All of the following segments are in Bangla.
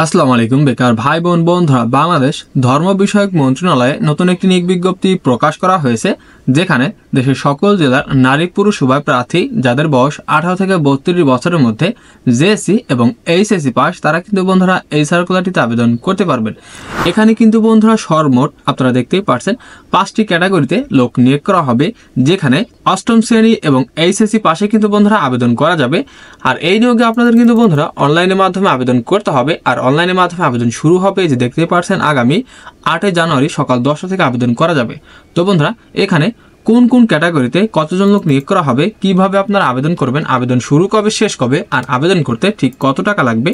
আসসালামু আলাইকুম বেকার ভাই বোন বন্ধুরা, বাংলাদেশ ধর্ম বিষয়ক মন্ত্রণালয়ে নতুন একটি নিয়োগ বিজ্ঞপ্তি প্রকাশ করা হয়েছে, যেখানে দেশের সকল জেলার নারী পুরুষ উভয় প্রার্থী যাদের বয়স 18 থেকে 32 বছরের মধ্যে জেএসসি এবং এইচএসসি পাস তারা কিন্তু বন্ধুরা এই সার্কুলারটিতে আবেদন করতে পারবেন। এখানে কিন্তু বন্ধুরা সর্বমোট আপনারা দেখতেই পারছেন 5টি ক্যাটাগরিতে লোক নিয়োগ করা হবে, যেখানে অষ্টম শ্রেণী এবং এইচএসসি পাশে কিন্তু বন্ধুরা আবেদন করা যাবে। আর এই নিয়োগে আপনাদের কিন্তু বন্ধুরা অনলাইনের মাধ্যমে আবেদন করতে হবে। আর অনলাইনের মাধ্যমে আবেদন শুরু হবে যে দেখতে পাচ্ছেন আগামী 8 জানুয়ারি সকাল 10টা থেকে আবেদন করা যাবে। তো বন্ধুরা এখানে কোন কোন ক্যাটাগরিতে কতজন লোক নিয়োগ করা হবে, কিভাবে আপনারা আবেদন করবেন, আবেদন শুরু কবে শেষ কবে, আর আবেদন করতে ঠিক কত টাকা লাগবে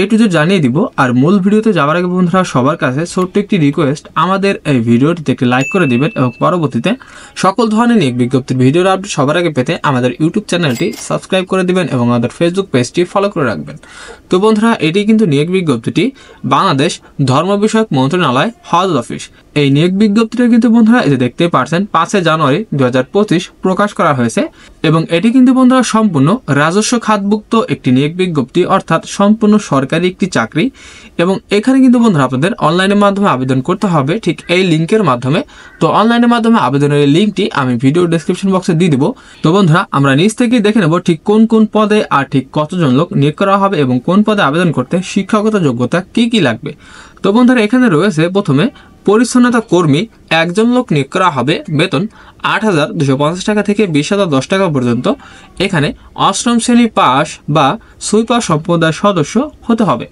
এ টু জেড জানিয়ে দিব। আর মূল ভিডিওতে যাওয়ার আগে বন্ধুরা সবার কাছে ছোট্ট একটি রিকোয়েস্ট, আমাদের এই ভিডিওটিতে একটি লাইক করে দিবেন এবং পরবর্তীতে সকল ধরনের নিয়োগ বিজ্ঞপ্তির ভিডিওর আপডেট সবার আগে পেতে আমাদের ইউটিউব চ্যানেলটি সাবস্ক্রাইব করে দিবেন এবং আমাদের ফেসবুক পেজটি ফলো করে রাখবেন। তো বন্ধুরা এটি কিন্তু নিয়োগ বিজ্ঞপ্তিটি বাংলাদেশ ধর্ম বিষয়ক মন্ত্রণালয় হজ অফিস, এই নিয়োগ বিজ্ঞপ্তিটা কিন্তু বন্ধুরা এই যে দেখতে পাচ্ছেন 5 জানুয়ারি 2025 প্রকাশ করা হয়েছে এবং এটি কিন্তু বন্ধুরা সম্পূর্ণ রাজস্ব খাতভুক্ত একটি নিয়োগ বিজ্ঞপ্তি, অর্থাৎ সম্পূর্ণ সরকারি একটি চাকরি। এবং এখানে কিন্তু বন্ধুরা আপনাদের অনলাইনের মাধ্যমে আবেদন করতে হবে ঠিক এই লিঙ্কের মাধ্যমে। তো অনলাইনের মাধ্যমে আবেদনের লিঙ্কটি আমি ভিডিও ডেসক্রিপশন বক্সে দিয়ে দিব। তো বন্ধুরা আমরা নিচ থেকেই দেখে নেব ঠিক কোন কোন পদে আর ঠিক কতজন লোক নিয়োগ করা হবে এবং কোন পদে আবেদন করতে শিক্ষাগত যোগ্যতা কি কি লাগবে। তো বন্ধুরা এখানে রয়েছে প্রথমে পরিচ্ছন্নতা কর্মী একজন লোক নিয়োগ করা হবে, বেতন 8,250 টাকা থেকে 20,010 টাকা পর্যন্ত। এখানে অষ্টম শ্রেণী পাস বা সুইপার সম্প্রদায়ের সদস্য হতে হবে।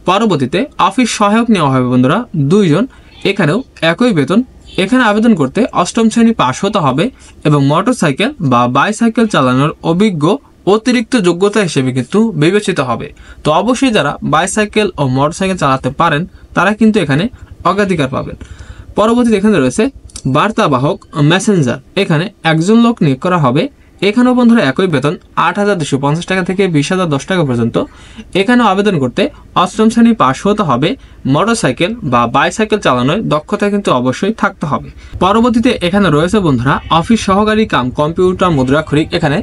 পরবর্তীতে অফিস সহায়ক নেওয়া হবে বন্ধুরা 2 জন, এখানেও একই বেতন। এখানে আবেদন করতে অষ্টম শ্রেণী পাস হতে হবে এবং মোটরসাইকেল বা বাইসাইকেল চালানোর অভিজ্ঞ অতিরিক্ত যোগ্যতা হিসেবে কিন্তু বিবেচিত হবে। তো অবশ্যই যারা বাইসাইকেল ও মোটরসাইকেল চালাতে পারেন তারা কিন্তু এখানে অগ্রাধিকার পাবেন। পরবর্তীতে এখানে রয়েছে বার্তাবাহক মেসেঞ্জার, এখানে একজন লোক নিয়োগ করা হবে। এখানেও বন্ধুরা একই বেতন 8,250 টাকা থেকে 20,010 টাকা পর্যন্ত। এখানেও আবেদন করতে অষ্টম শ্রেণী পাস হতে হবে, মোটরসাইকেল বা বাইসাইকেল চালানোর দক্ষতা কিন্তু অবশ্যই থাকতে হবে। পরবর্তীতে এখানে রয়েছে বন্ধুরা অফিস সহকারী কাম কম্পিউটার মুদ্রাক্ষরিক, এখানে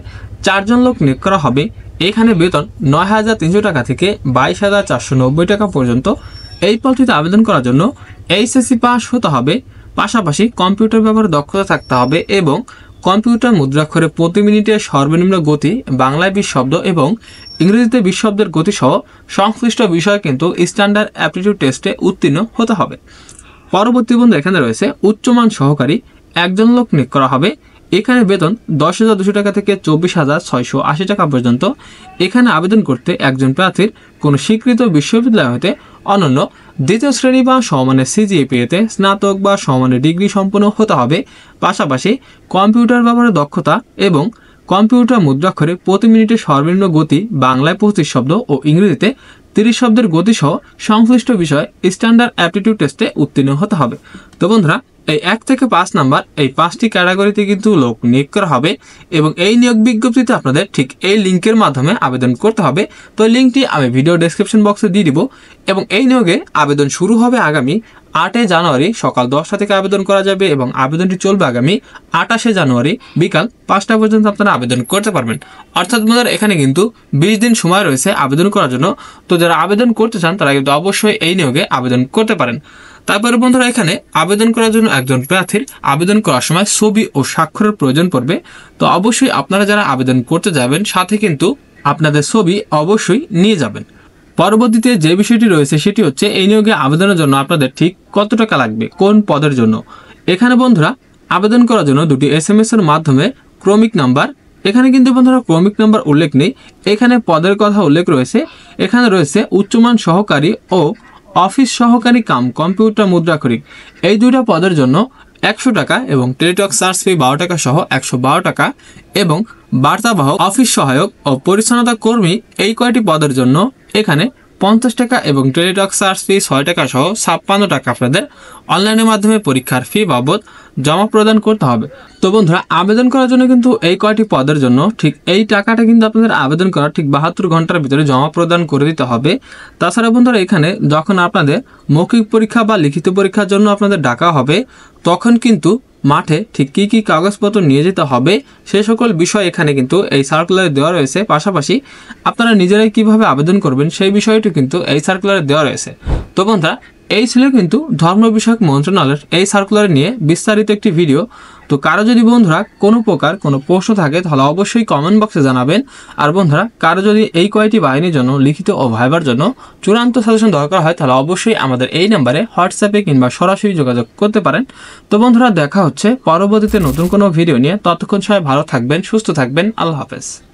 4 জন লোক নিয়োগ করা হবে। এখানে বেতন 9,300 টাকা থেকে 22,490 টাকা পর্যন্ত। এই পদটিতে আবেদন করার জন্য এইচএসসি পাস হতে হবে, পাশাপাশি কম্পিউটার ব্যবহারে দক্ষতা থাকতে হবে এবং কম্পিউটার মুদ্রাক্ষরে প্রতি মিনিটে সর্বনিম্ন গতি, বাংলায় 20 শব্দ এবং ইংরেজিতে 20 শব্দের গতি সহ সংশ্লিষ্ট বিষয় কিন্তু স্ট্যান্ডার্ড অ্যাপটিটিউড টেস্টে উত্তীর্ণ হতে হবে। পরবর্তী বন্ধু এখানে রয়েছে উচ্চমান সহকারী একজন লোক নিয়োগ করা হবে। এখানে বেতন 10,200 টাকা থেকে 24,680 টাকা পর্যন্ত। এখানে আবেদন করতে একজন প্রার্থীর কোনো স্বীকৃত বিশ্ববিদ্যালয় হতে অনন্য দ্বিতীয় শ্রেণী বা সমমানের সিজিপিএতে স্নাতক বা সমমানের ডিগ্রি সম্পন্ন হতে হবে। পাশাপাশি কম্পিউটার ব্যবহারের দক্ষতা এবং কম্পিউটার মুদ্রাক্ষরে প্রতি মিনিটে সর্বনিম্ন গতি, বাংলায় 25 শব্দ ও ইংরেজিতে 30 শব্দের গতি সহ সংশ্লিষ্ট বিষয় স্ট্যান্ডার্ড অ্যাপটিটিউড টেস্টে উত্তীর্ণ হতে হবে। তো বন্ধুরা এই 1 থেকে 5 নাম্বার এই 5টি ক্যাটাগরিতে কিন্তু লোক নিয়োগ করা হবে এবং এই নিয়োগ বিজ্ঞপ্তিতে আপনাদের ঠিক এই লিঙ্কের মাধ্যমে আবেদন করতে হবে। তো লিঙ্কটি আমি ভিডিও ডেসক্রিপশন বক্সে দিয়ে দিব এবং এই নিয়োগে আবেদন শুরু হবে আগামী 8 জানুয়ারি সকাল 10টা থেকে আবেদন করা যাবে এবং আবেদনটি চলবে আগামী 28 জানুয়ারি বিকাল 5টা পর্যন্ত আপনারা আবেদন করতে পারবেন। অর্থাৎ বন্ধুরা এখানে কিন্তু 20 দিন সময় রয়েছে আবেদন করার জন্য। তো যারা আবেদন করতে চান তারা কিন্তু অবশ্যই এই নিয়োগে আবেদন করতে পারেন। তারপরে বন্ধুরা এখানে আবেদন করার জন্য একজন প্রার্থীর আবেদন করার সময় ছবি ও স্বাক্ষরের প্রয়োজন পড়বে। তো অবশ্যই আপনারা যারা আবেদন করতে যাবেন সাথে কিন্তু আপনাদের ছবি অবশ্যই নিয়ে যাবেন। পরবর্তীতে যে বিষয়টি রয়েছে সেটি হচ্ছে এই নিয়োগে আবেদনের জন্য আপনাদের ঠিক কত টাকা লাগবে, কোন পদের জন্য। এখানে বন্ধুরা আবেদন করার জন্য 2টি SMS এর মাধ্যমে ক্রমিক নাম্বার, এখানে কিন্তু বন্ধুরা ক্রমিক নাম্বার উল্লেখ নেই, এখানে পদের কথা উল্লেখ রয়েছে। এখানে রয়েছে উচ্চমান সহকারী ও অফিস সহকারী কাম কম্পিউটার মুদ্রাক্ষরিক, এই 2টা পদের জন্য 100 টাকা এবং টেলিটক চার্জ ফি 12 টাকা সহ 112 টাকা এবং বার্তাবাহক, অফিস সহায়ক ও পরিচ্ছন্নতা কর্মী এই কয়টি পদের জন্য এখানে 50 টাকা এবং টেলিটক চার্জ ফি 6 টাকা সহ 56 টাকা আপনাদের অনলাইনের মাধ্যমে পরীক্ষার ফি বাবদ জমা প্রদান করতে হবে। তো বন্ধুরা আবেদন করার জন্য কিন্তু এই কয়টি পদের জন্য ঠিক এই টাকাটা কিন্তু আপনাদের আবেদন করার ঠিক 72 ঘন্টার ভিতরে জমা প্রদান করে দিতে হবে। তাছাড়া বন্ধুরা এখানে যখন আপনাদের মৌখিক পরীক্ষা বা লিখিত পরীক্ষার জন্য আপনাদের ডাকা হবে তখন কিন্তু মাঠে ঠিক কী কী কাগজপত্র নিয়ে যেতে হবে সে সকল বিষয় এখানে কিন্তু এই সার্কুলারে দেওয়া রয়েছে। পাশাপাশি আপনারা নিজেরাই কিভাবে আবেদন করবেন সেই বিষয়টি কিন্তু এই সার্কুলারে দেওয়া রয়েছে। তো বন্ধুরা, এই ছিল কিন্তু ধর্ম বিষয়ক মন্ত্রণালয়ের এই সার্কুলার নিয়ে বিস্তারিত একটি ভিডিও। তো কারো যদি বন্ধুরা কোনো প্রকার কোনো প্রশ্ন থাকে তাহলে অবশ্যই কমেন্ট বক্সে জানাবেন। আর বন্ধুরা, কারো যদি এই কয়টি বাহিনীর জন্য লিখিত ও ভাইবার জন্য চূড়ান্ত সাজেশন দরকার হয় তাহলে অবশ্যই আমাদের এই নাম্বারে হোয়াটসঅ্যাপে কিংবা সরাসরি যোগাযোগ করতে পারেন। তো বন্ধুরা, দেখা হচ্ছে পরবর্তীতে নতুন কোনো ভিডিও নিয়ে। ততক্ষণ সবাই ভালো থাকবেন, সুস্থ থাকবেন। আল্লাহ হাফেজ।